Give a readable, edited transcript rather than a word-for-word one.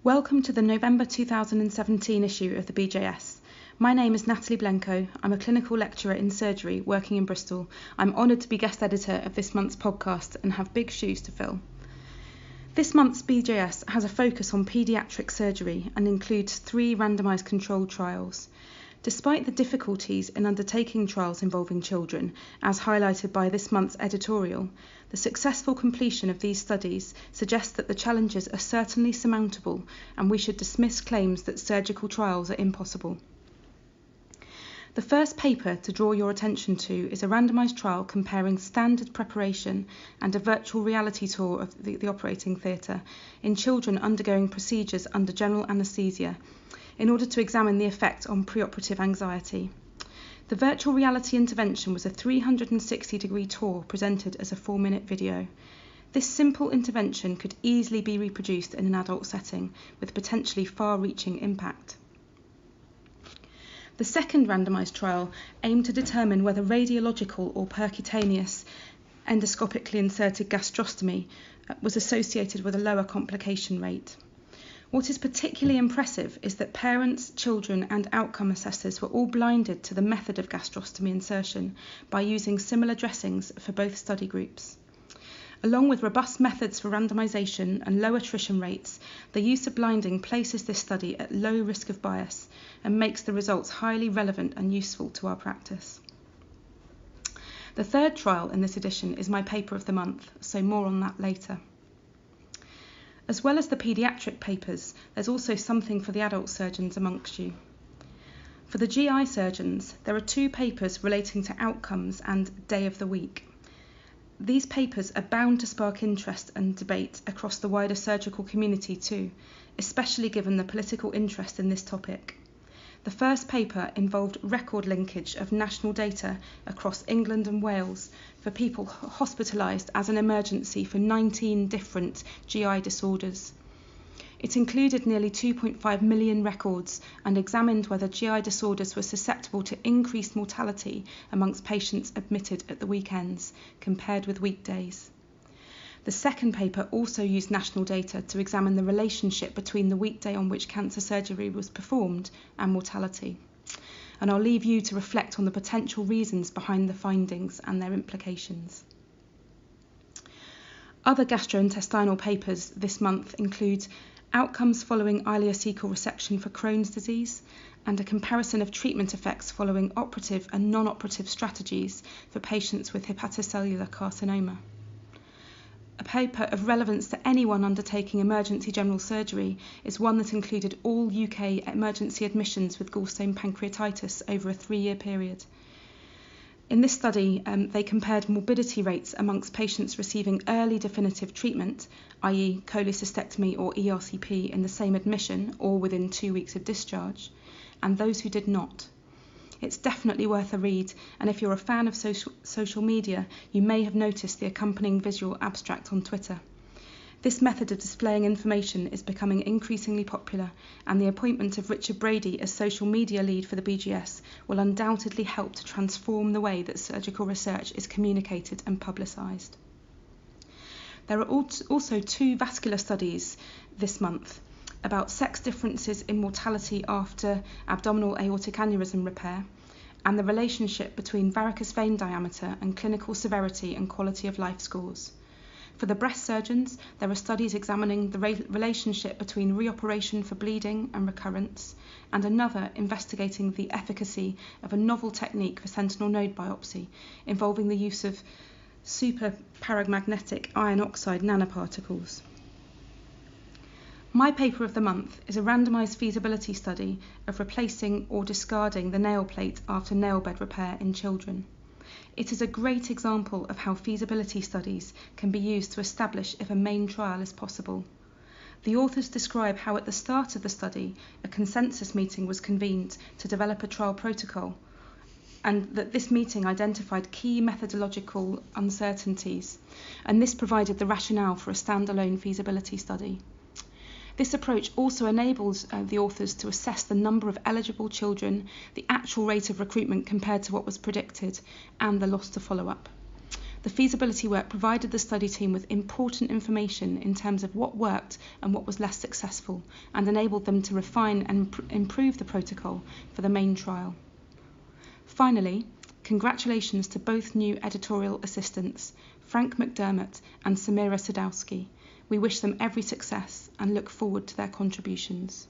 Welcome to the November 2017 issue of the BJS. My name is Natalie Blenko. I'm a clinical lecturer in surgery working in Bristol. I'm honoured to be guest editor of this month's podcast and have big shoes to fill. This month's BJS has a focus on paediatric surgery and includes 3 randomised controlled trials. Despite the difficulties in undertaking trials involving children, as highlighted by this month's editorial, the successful completion of these studies suggests that the challenges are certainly surmountable and we should dismiss claims that surgical trials are impossible. The first paper to draw your attention to is a randomised trial comparing standard preparation and a virtual reality tour of the operating theatre in children undergoing procedures under general anaesthesia in order to examine the effect on preoperative anxiety. The virtual reality intervention was a 360-degree tour presented as a 4-minute video. This simple intervention could easily be reproduced in an adult setting with potentially far-reaching impact. The second randomised trial aimed to determine whether radiological or percutaneous endoscopically inserted gastrostomy was associated with a lower complication rate. What is particularly impressive is that parents, children and outcome assessors were all blinded to the method of gastrostomy insertion by using similar dressings for both study groups. Along with robust methods for randomisation and low attrition rates, the use of blinding places this study at low risk of bias and makes the results highly relevant and useful to our practice. The third trial in this edition is my paper of the month, so more on that later. As well as the paediatric papers, there's also something for the adult surgeons amongst you. For the GI surgeons, there are 2 papers relating to outcomes and day of the week. These papers are bound to spark interest and debate across the wider surgical community too, especially given the political interest in this topic. The first paper involved record linkage of national data across England and Wales for people hospitalised as an emergency for 19 different GI disorders. It included nearly 2.5 million records and examined whether GI disorders were susceptible to increased mortality amongst patients admitted at the weekends compared with weekdays. The second paper also used national data to examine the relationship between the weekday on which cancer surgery was performed and mortality. And I'll leave you to reflect on the potential reasons behind the findings and their implications. Other gastrointestinal papers this month include outcomes following ileocecal resection for Crohn's disease and a comparison of treatment effects following operative and non-operative strategies for patients with hepatocellular carcinoma. A paper of relevance to anyone undertaking emergency general surgery is one that included all UK emergency admissions with gallstone pancreatitis over a 3-year period. In this study, they compared morbidity rates amongst patients receiving early definitive treatment, i.e. cholecystectomy or ERCP in the same admission or within 2 weeks of discharge, and those who did not. It's definitely worth a read, and if you're a fan of social media, you may have noticed the accompanying visual abstract on Twitter. This method of displaying information is becoming increasingly popular, and the appointment of Richard Brady as social media lead for the BGS will undoubtedly help to transform the way that surgical research is communicated and publicised. There are also 2 vascular studies this month about sex differences in mortality after abdominal aortic aneurysm repair and the relationship between varicose vein diameter and clinical severity and quality of life scores. For the breast surgeons, there are studies examining the relationship between reoperation for bleeding and recurrence, and another investigating the efficacy of a novel technique for sentinel node biopsy involving the use of superparamagnetic iron oxide nanoparticles. My paper of the month is a randomised feasibility study of replacing or discarding the nail plate after nail bed repair in children. It is a great example of how feasibility studies can be used to establish if a main trial is possible. The authors describe how at the start of the study, a consensus meeting was convened to develop a trial protocol, and that this meeting identified key methodological uncertainties, and this provided the rationale for a standalone feasibility study. This approach also enables the authors to assess the number of eligible children, the actual rate of recruitment compared to what was predicted, and the loss to follow-up. The feasibility work provided the study team with important information in terms of what worked and what was less successful, and enabled them to refine and improve the protocol for the main trial. Finally, congratulations to both new editorial assistants, Frank McDermott and Samira Sadowski. We wish them every success and look forward to their contributions.